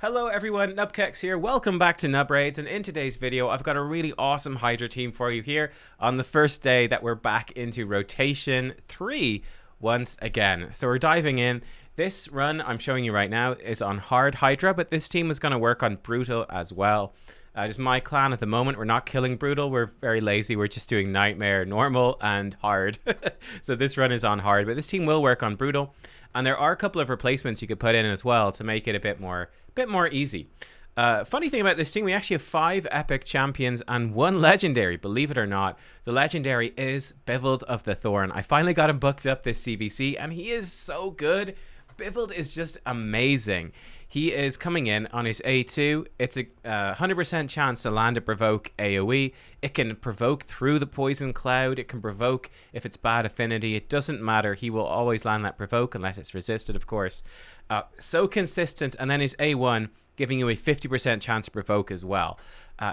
Hello everyone, nubkeks here. Welcome back to Nub Raids, and in today's video I've got a really awesome Hydra team for you here on the first day that we're back into rotation 3 once again. So we're diving in. This run I'm showing you right now is on hard Hydra, but this team is going to work on brutal as well. Just my clan at the moment, we're not killing brutal, we're very lazy, we're just doing nightmare, normal, and hard. So this run is on hard, but this team will work on brutal. And there are a couple of replacements you could put in as well to make it a bit more easy. Funny thing about this team, we actually have 5 epic champions and 1 legendary, believe it or not. The legendary is Bivald of the Thorn. I finally got him booked up this CBC, and he is so good. Bivald is just amazing. He is coming in on his A2. It's a 100% chance to land a provoke AoE. It can provoke through the poison cloud. It can provoke if it's bad affinity. It doesn't matter. He will always land that provoke unless it's resisted, of course. So consistent. And then his A1 giving you a 50% chance to provoke as well.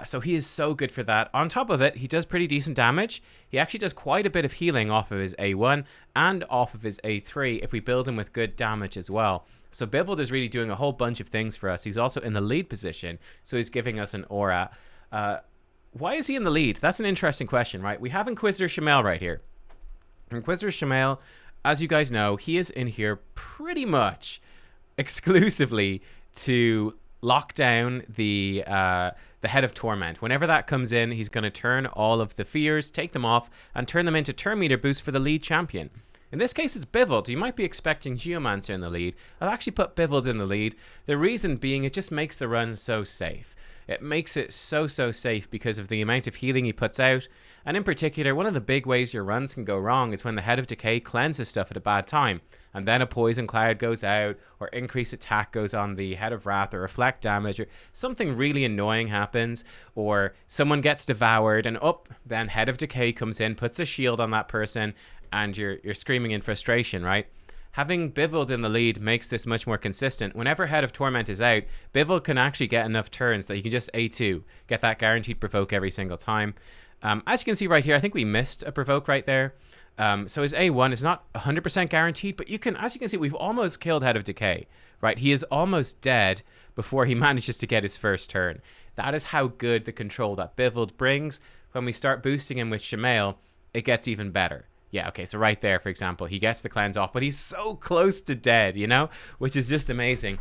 So he is so good for that. On top of it, he does pretty decent damage. He actually does quite a bit of healing off of his A1 and off of his A3 if we build him with good damage as well. So Bivald is really doing a whole bunch of things for us. He's also in the lead position, so he's giving us an aura. Why is he in the lead? That's an interesting question, right? We have Inquisitor Chamele right here. Inquisitor Chamele, as you guys know, he is in here pretty much exclusively to lock down the Head of Torment. Whenever that comes in, he's going to turn all of the fears, take them off, and turn them into turn meter boost for the lead champion. In this case, it's Bivald. You might be expecting Geomancer in the lead. I'll actually put Bivald in the lead. The reason being, it just makes the run so safe. It makes it so safe because of the amount of healing he puts out. And in particular, one of the big ways your runs can go wrong is when the Head of Decay cleanses stuff at a bad time. And then a Poison Cloud goes out, or increased attack goes on the Head of Wrath, or reflect damage, or something really annoying happens, or someone gets devoured, and then Head of Decay comes in, puts a shield on that person, and you're screaming in frustration, right? Having Bivald in the lead makes this much more consistent. Whenever Head of Torment is out, Bivald can actually get enough turns that you can just A2, get that guaranteed provoke every single time. As you can see right here, I think we missed a provoke right there. So his A1 is not 100% guaranteed, but as you can see, we've almost killed Head of Decay, right? He is almost dead before he manages to get his first turn. That is how good the control that Bivald brings. When we start boosting him with Chamele, it gets even better. Yeah, okay, so right there, for example, he gets the cleanse off, but he's so close to dead, you know, which is just amazing.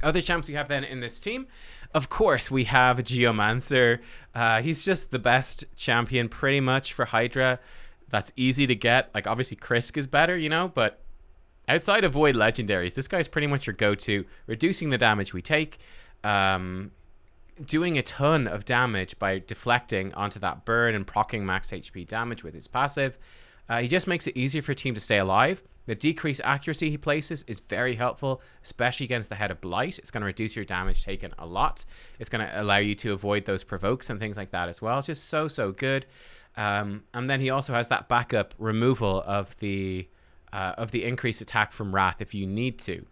Other champs we have then in this team, of course, we have Geomancer. He's just the best champion pretty much for Hydra. That's easy to get. Like, obviously, Krisk is better, you know, but outside of Void Legendaries, this guy's pretty much your go-to, reducing the damage we take, doing a ton of damage by deflecting onto that burn and proccing max HP damage with his passive. He just makes it easier for a team to stay alive. The decreased accuracy he places is very helpful, especially against the Head of Blight. It's going to reduce your damage taken a lot. It's going to allow you to avoid those provokes and things like that as well. It's just so good. And then he also has that backup removal of the increased attack from Wrath if you need to.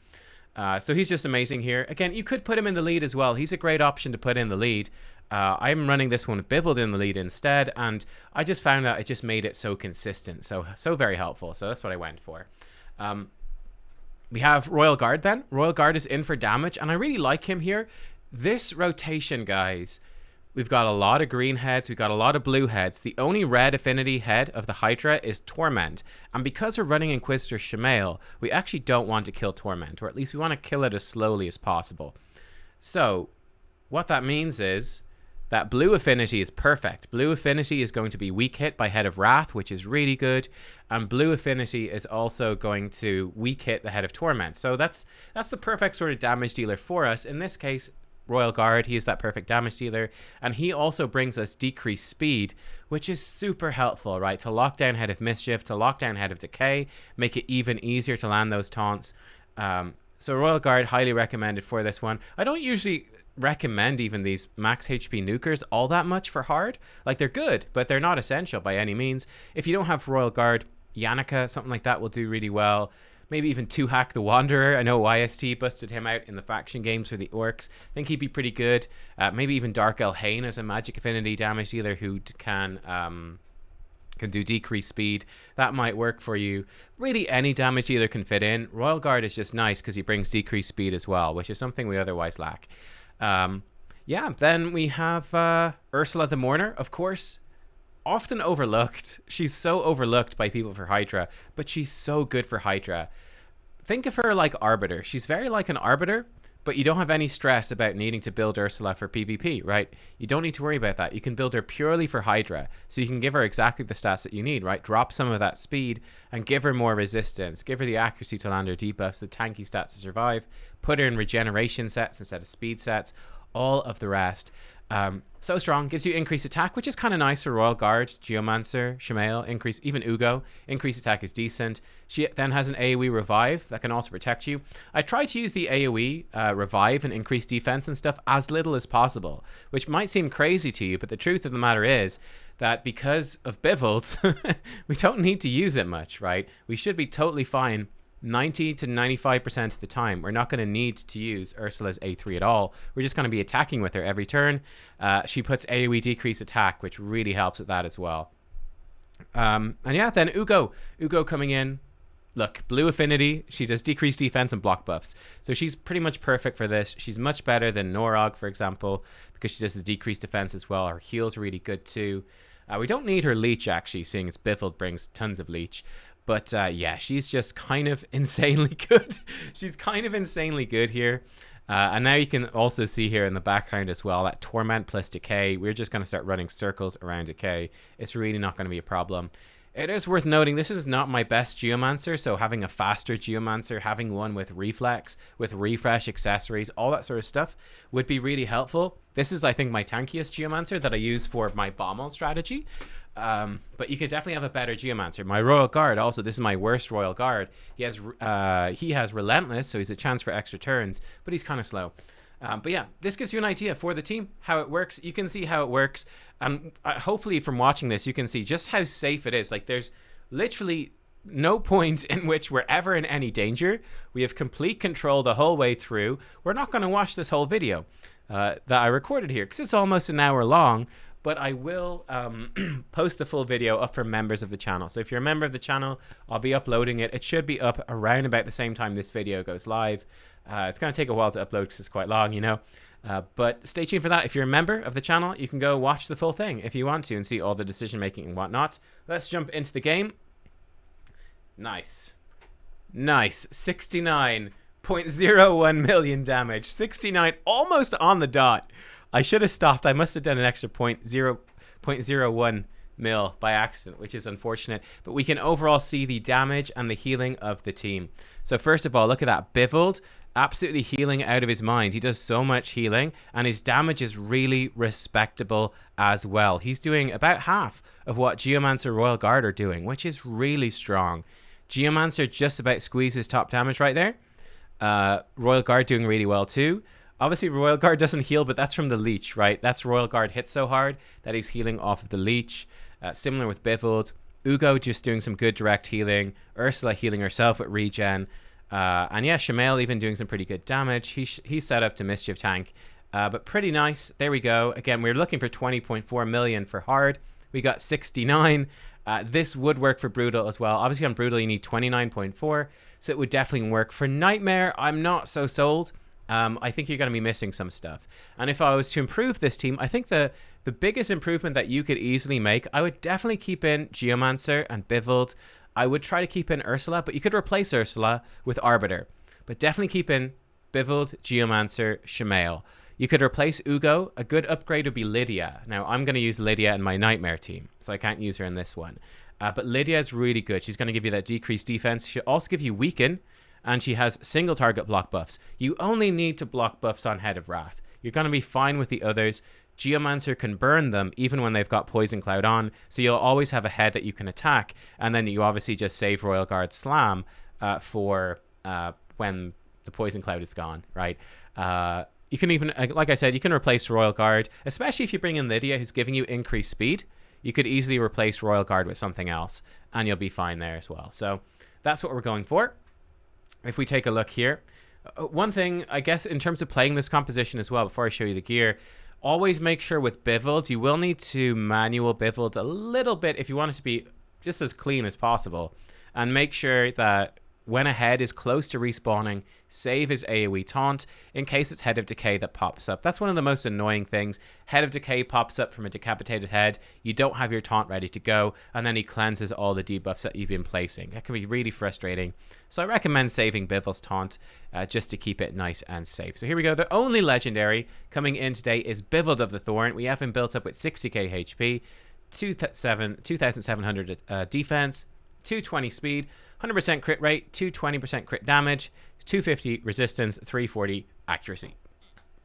So he's just amazing here. Again, you could put him in the lead as well. He's a great option to put in the lead. I'm running this one with Bivald in the lead instead, and I just found that it just made it so consistent, so very helpful. So that's what I went for. We have Royal Guard then. Royal Guard is in for damage, and I really like him here. This rotation, guys, we've got a lot of green heads, we've got a lot of blue heads. The only red affinity head of the Hydra is Torment. And because we're running Inquisitor Chamele, we actually don't want to kill Torment, or at least we want to kill it as slowly as possible. So what that means is that blue affinity is perfect. Blue affinity is going to be weak hit by Head of Wrath, which is really good. And blue affinity is also going to weak hit the Head of Torment. So that's the perfect sort of damage dealer for us. In this case, Royal Guard, he is that perfect damage dealer, and he also brings us decreased speed, which is super helpful, right? To lock down Head of Mischief, to lock down Head of Decay, make it even easier to land those taunts. So Royal Guard, highly recommended for this one. I don't usually recommend even these max HP nukers all that much for hard. Like, they're good, but they're not essential by any means. If you don't have Royal Guard, Yannicka, something like that will do really well. Maybe even 2-Hack the Wanderer. I know YST busted him out in the faction games for the Orcs. I think he'd be pretty good. Maybe even Dark Elhain as a magic affinity damage dealer who can can do decreased speed. That might work for you. Really, any damage dealer can fit in. Royal Guard is just nice because he brings decreased speed as well, which is something we otherwise lack. Yeah, then we have Ursula the Mourner, of course. Often overlooked. She's so overlooked by people for Hydra, but she's so good for Hydra. Think of her like Arbiter. She's very like an Arbiter, but you don't have any stress about needing to build Ursula for PvP, right? You don't need to worry about that. You can build her purely for Hydra, so you can give her exactly the stats that you need, right? Drop some of that speed and give her more resistance. Give her the accuracy to land her debuffs, the tanky stats to survive. Put her in regeneration sets instead of speed sets. All of the rest. So strong, gives you increased attack, which is kind of nice for Royal Guard, Geomancer, Chamele, increase, even Ugo. Increased attack is decent. She then has an AoE revive that can also protect you. I try to use the AoE revive and increase defense and stuff as little as possible, which might seem crazy to you, but the truth of the matter is that because of Bivald, we don't need to use it much, right? We should be totally fine 90 to 95% of the time. We're not going to need to use Ursula's A3 at all. We're just going to be attacking with her every turn. She puts AoE decrease attack, which really helps with that as well. And yeah, then Ugo coming in. Look, blue affinity. She does decreased defense and block buffs. So she's pretty much perfect for this. She's much better than Norog, for example, because she does the decreased defense as well. Her heal's really good too. We don't need her leech, actually, seeing as Bivald brings tons of leech. But yeah, she's just kind of insanely good. She's kind of insanely good here. And now you can also see here in the background as well that Torment plus Decay. We're just going to start running circles around Decay. It's really not going to be a problem. It is worth noting this is not my best Geomancer, so having a faster Geomancer, having one with reflex, with refresh accessories, all that sort of stuff would be really helpful. This is, I think, my tankiest Geomancer that I use for my Bommel strategy. But you could definitely have a better Geomancer. My Royal Guard also, this is my worst Royal Guard. He has Relentless, so he's a chance for extra turns, but he's kind of slow. But yeah, this gives you an idea for the team, how it works. You can see how it works. And hopefully from watching this, you can see just how safe it is. Like, there's literally no point in which we're ever in any danger. We have complete control the whole way through. We're not going to watch this whole video that I recorded here because it's almost an hour long. But I will post the full video up for members of the channel. So if you're a member of the channel, I'll be uploading it. It should be up around about the same time this video goes live. It's going to take a while to upload because it's quite long, you know. But stay tuned for that. If you're a member of the channel, you can go watch the full thing if you want to and see all the decision making and whatnot. Let's jump into the game. Nice. Nice. 69.01 million damage. 69, almost on the dot. I should have stopped. I must have done an extra 0.01 mil by accident, which is unfortunate. But we can overall see the damage and the healing of the team. So first of all, look at that. Bivald, absolutely healing out of his mind. He does so much healing, and his damage is really respectable as well. He's doing about half of what Geomancer Royal Guard are doing, which is really strong. Geomancer just about squeezes top damage right there. Royal Guard doing really well too. Obviously, Royal Guard doesn't heal, but that's from the leech, right? That's Royal Guard hit so hard that he's healing off of the leech. Similar with Bivald. Ugo just doing some good direct healing. Ursula healing herself with regen. And yeah, Chamele even doing some pretty good damage. He's set up to Mischief Tank. But pretty nice. There we go. Again, we were looking for 20.4 million for hard. We got 69. This would work for Brutal as well. Obviously, on Brutal, you need 29.4. So it would definitely work. For Nightmare, I'm not so sold. I think you're going to be missing some stuff. And if I was to improve this team, I think the biggest improvement that you could easily make, I would definitely keep in Geomancer and Bivald. I would try to keep in Ursula, but you could replace Ursula with Arbiter. But definitely keep in Bivald, Geomancer, Chamele. You could replace Ugo. A good upgrade would be Lydia. Now, I'm going to use Lydia in my Nightmare team, so I can't use her in this one. But Lydia is really good. She's going to give you that decreased defense. She'll also give you Weaken. And she has single target block buffs. You only need to block buffs on Head of Wrath. You're going to be fine with the others. Geomancer can burn them even when they've got Poison Cloud on. So you'll always have a head that you can attack. And then you obviously just save Royal Guard Slam for when the Poison Cloud is gone, right? You can even, like I said, you can replace Royal Guard, especially if you bring in Lydia, who's giving you increased speed. You could easily replace Royal Guard with something else, and you'll be fine there as well. So that's what we're going for. If we take a look here, one thing, I guess, in terms of playing this composition as well, before I show you the gear, Always make sure with bivald, you will need to manual bivald a little bit if you want it to be just as clean as possible. And make sure that when a head is close to respawning, save his AoE taunt in case it's Head of Decay that pops up. That's one of the most annoying things. Head of Decay pops up from a decapitated head, you don't have your taunt ready to go, and then he cleanses all the debuffs that you've been placing. That can be really frustrating. So I recommend saving Bivald's taunt just to keep it nice and safe. So here we go. The only legendary coming in today is Bivald of the Thorn. We have him built up with 60k HP, 2,700 defense, 220 speed, 100% crit rate, 220% crit damage, 250 resistance, 340 accuracy.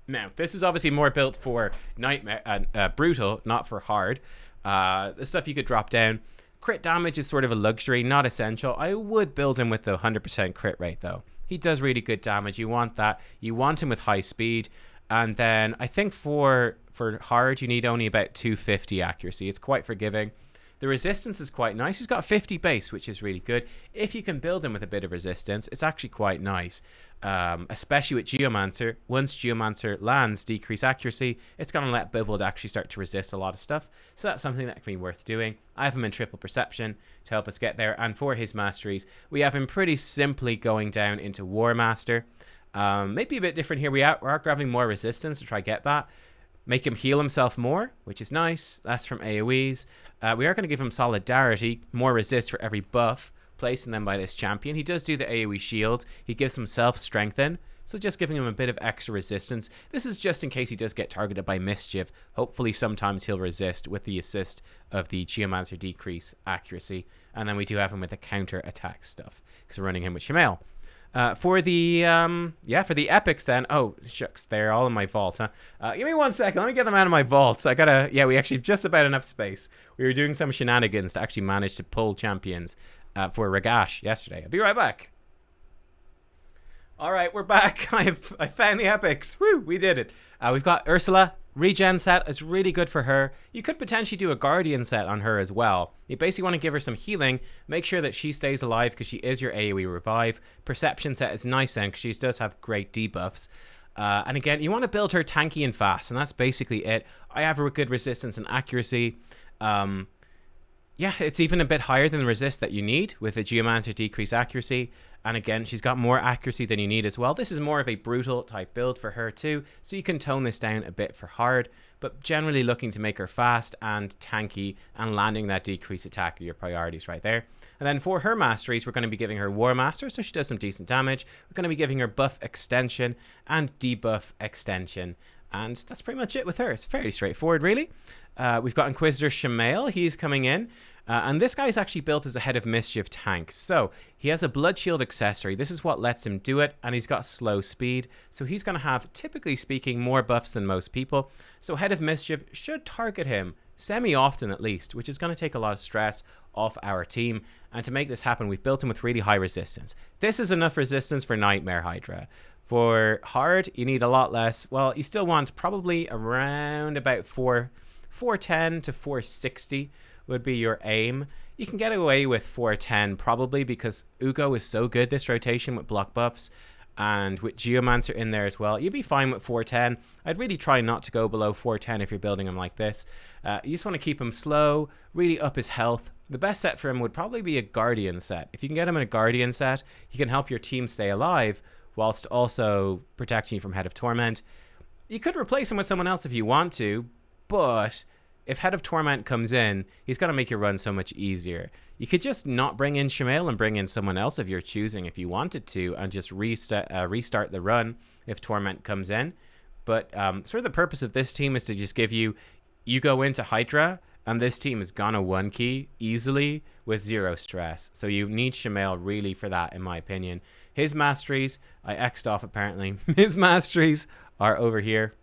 Now, this is obviously more built for Nightmare, Brutal, not for Hard. The stuff you could drop down. Crit damage is sort of a luxury, not essential. I would build him with the 100% crit rate, though. He does really good damage. You want that. You want him with high speed. And then I think for Hard, you need only about 250 accuracy. It's quite forgiving. The resistance is quite nice. He's got 50 base, which is really good. If you can build him with a bit of resistance, it's actually quite nice. Especially with Geomancer. Once Geomancer lands decrease accuracy, it's going to let Bivald actually start to resist a lot of stuff. So that's something that can be worth doing. I have him in triple perception to help us get there. And for his masteries, we have him pretty simply going down into War Master. Maybe a bit different here. We are grabbing more resistance to try get that. Make him heal himself more, which is nice. That's from AoEs. We are going to give him Solidarity, more resist for every buff, placing them by this champion. He does do the AoE shield. He gives himself Strengthen, so just giving him a bit of extra resistance. This is just in case he does get targeted by Mischief. Hopefully sometimes he'll resist with the assist of the Geomancer decrease accuracy. And then we do have him with the counter attack stuff, because we're running him with Chamele. For the epics then, oh shucks, they're all in my vault, huh? Give me 1 second, let me get them out of my vault. So we actually have just about enough space. We were doing some shenanigans to actually manage to pull champions for Ragash yesterday. I'll be right back. All right, we're back. I found the epics. Woo, we did it. We've got Ursula. Regen set is really good for her. You could potentially do a Guardian set on her as well. You basically want to give her some healing, make sure that she stays alive because she is your AoE revive. Perception set is nice then because she does have great debuffs. And again, you want to build her tanky and fast, and that's basically it. I have her with good resistance and accuracy. Yeah, it's even a bit higher than the resist that you need with the Geomancer decrease accuracy. And again, she's got more accuracy than you need as well. This is more of a brutal type build for her too, so you can tone this down a bit for Hard, but generally looking to make her fast and tanky, and landing that decrease attack are your priorities right there. And then for her masteries, we're going to be giving her War Master, so she does some decent damage. We're going to be giving her buff extension and debuff extension. And that's pretty much it with her. It's fairly straightforward, really. We've got Inquisitor Chamele. He's coming in. And this guy is actually built as a Head of Mischief tank. So he has a Blood Shield accessory. This is what lets him do it. And he's got slow speed. So he's going to have, typically speaking, more buffs than most people. So Head of Mischief should target him semi-often at least, which is going to take a lot of stress off our team. And to make this happen, we've built him with really high resistance. This is enough resistance for Nightmare Hydra. For Hard, you need a lot less. Well, you still want probably around about 410 to 460 would be your aim. You can get away with 410 probably because Ugo is so good this rotation with block buffs, and with Geomancer in there as well. You'd be fine with 410. I'd really try not to go below 410 if you're building him like this. You just want to keep him slow, really up his health. The best set for him would probably be a Guardian set. If you can get him in a Guardian set, he can help your team stay alive whilst also protecting you from Head of Torment. You could replace him with someone else if you want to, but if Head of Torment comes in, he's going to make your run so much easier. You could just not bring in Chamele and bring in someone else of your choosing if you wanted to, and just restart the run if Torment comes in. But sort of the purpose of this team is to just give you go into Hydra, and this team is gonna one key easily with zero stress. So you need Chamele really for that, in my opinion. His masteries, I X'd off apparently. His masteries are over here.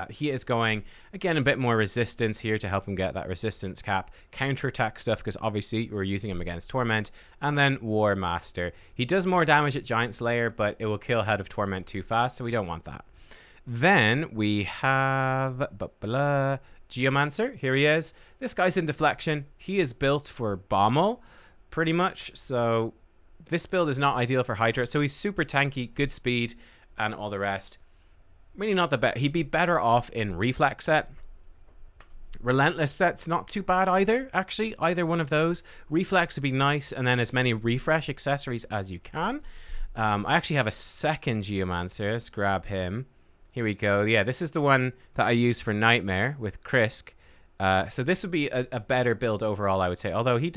He is going, again, a bit more resistance here to help him get that resistance cap. Counterattack stuff, because obviously we're using him against Torment. And then War Master. He does more damage at Giant Slayer, but it will kill Head of Torment too fast, so we don't want that. Then we have Geomancer. Here he is. This guy's in deflection. He is built for Bommel, pretty much. So this build is not ideal for Hydra. So he's super tanky, good speed, and all the rest. really not the best. He'd be better off in Reflex set. Relentless set's not too bad either, actually. Either one of those. Reflex would be nice, and then as many refresh accessories as you can. I actually have a second Geomancer. Let's grab him. Here we go. Yeah, this is the one that I use for Nightmare with Krisk. So this would be a better build overall, I would say. Although he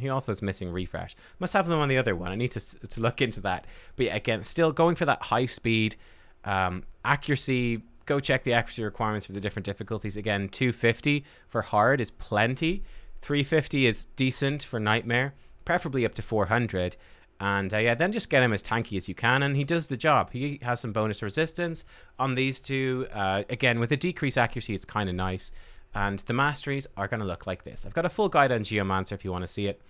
also is missing refresh. Must have them on the other one. I need to look into that. But yeah, again, still going for that high speed, accuracy. Go check the accuracy requirements for the different difficulties. Again, 250 for hard is plenty. 350 is decent for Nightmare. Preferably up to 400. And yeah, then just get him as tanky as you can, and he does the job. He has some bonus resistance on these two. Again, with a decreased accuracy, it's kind of nice. And the Masteries are going to look like this. I've got a full guide on Geomancer if you want to see it.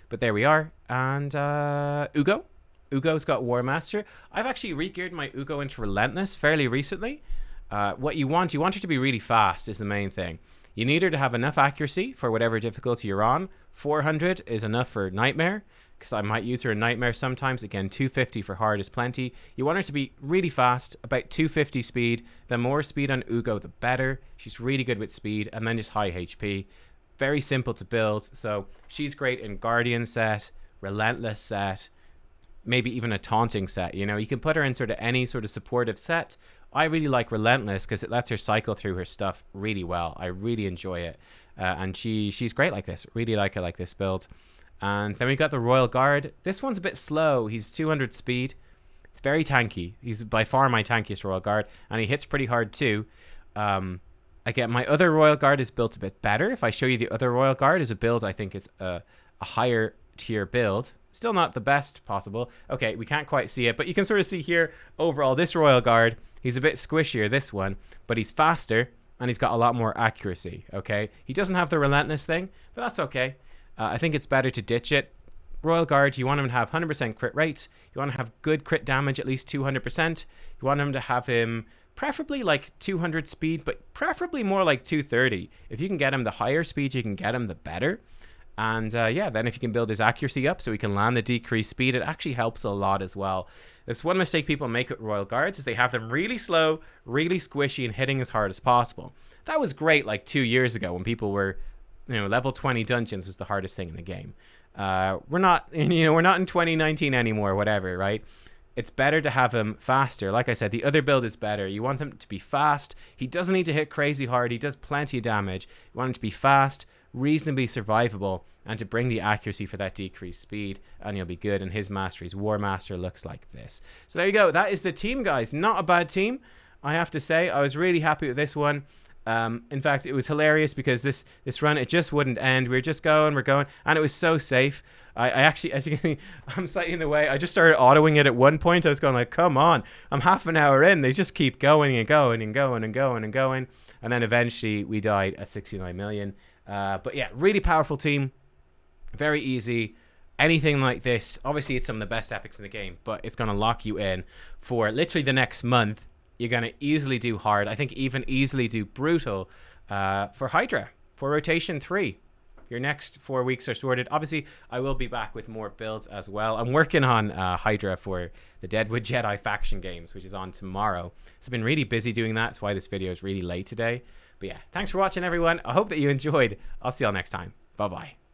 But there we are. And Ugo. Ugo's got War Master. I've actually re-geared my Ugo into Relentless fairly recently. What you want her to be really fast is the main thing. You need her to have enough accuracy for whatever difficulty you're on. 400 is enough for Nightmare, because I might use her in Nightmare sometimes. Again, 250 for hard is plenty. You want her to be really fast, about 250 speed. The more speed on Ugo, the better. She's really good with speed, and then just high HP. Very simple to build. So she's great in Guardian set, Relentless set, maybe even a Taunting set. You know, you can put her in sort of any sort of supportive set. I really like Relentless because it lets her cycle through her stuff really well. I really enjoy it. And she's great like this. Really like her like this build. And then we got the Royal Guard. This one's a bit slow. He's 200 speed. It's very tanky. He's by far my tankiest Royal Guard. And he hits pretty hard too. Again, my other Royal Guard is built a bit better. If I show you the other Royal Guard is a build I think is a higher tier build. Still not the best possible. Okay, we can't quite see it. But you can sort of see here overall this Royal Guard. He's a bit squishier, this one. But he's faster. And he's got a lot more accuracy. Okay. He doesn't have the Relentless thing. But that's okay. I think it's better to ditch it. Royal Guard, you want him to have 100% crit rates. You want to have good crit damage, at least 200%. You want him to have him preferably like 200 speed, but preferably more like 230. If you can get him the higher speed you can get him, the better. And yeah, then if you can build his accuracy up so he can land the decreased speed, it actually helps a lot as well. That's one mistake people make with Royal Guards is they have them really slow, really squishy, and hitting as hard as possible. That was great like 2 years ago when people were... You know, level 20 dungeons was the hardest thing in the game. We're not in 2019 anymore, whatever, right? It's better to have him faster. Like I said, the other build is better. You want him to be fast. He doesn't need to hit crazy hard. He does plenty of damage. You want him to be fast, reasonably survivable, and to bring the accuracy for that decreased speed, and you'll be good. And his Masteries War Master looks like this. So there you go. That is the team, guys. Not a bad team, I have to say. I was really happy with this one. In fact, it was hilarious because this run, it just wouldn't end. We were just going, and it was so safe. I actually, as you can see, I'm slightly in the way. I just started autoing it at one point. I was going like, come on, I'm half an hour in. They just keep going and going and going and going and going. And then eventually we died at 69 million. But yeah, really powerful team. Very easy. Anything like this, obviously it's some of the best epics in the game, but it's going to lock you in for literally the next month. You're going to easily do hard. I think even easily do brutal for Hydra, for Rotation 3. Your next 4 weeks are sorted. Obviously, I will be back with more builds as well. I'm working on Hydra for the Deadwood Jedi faction games, which is on tomorrow. So I've been really busy doing that. That's why this video is really late today. But yeah, thanks for watching, everyone. I hope that you enjoyed. I'll see y'all next time. Bye-bye.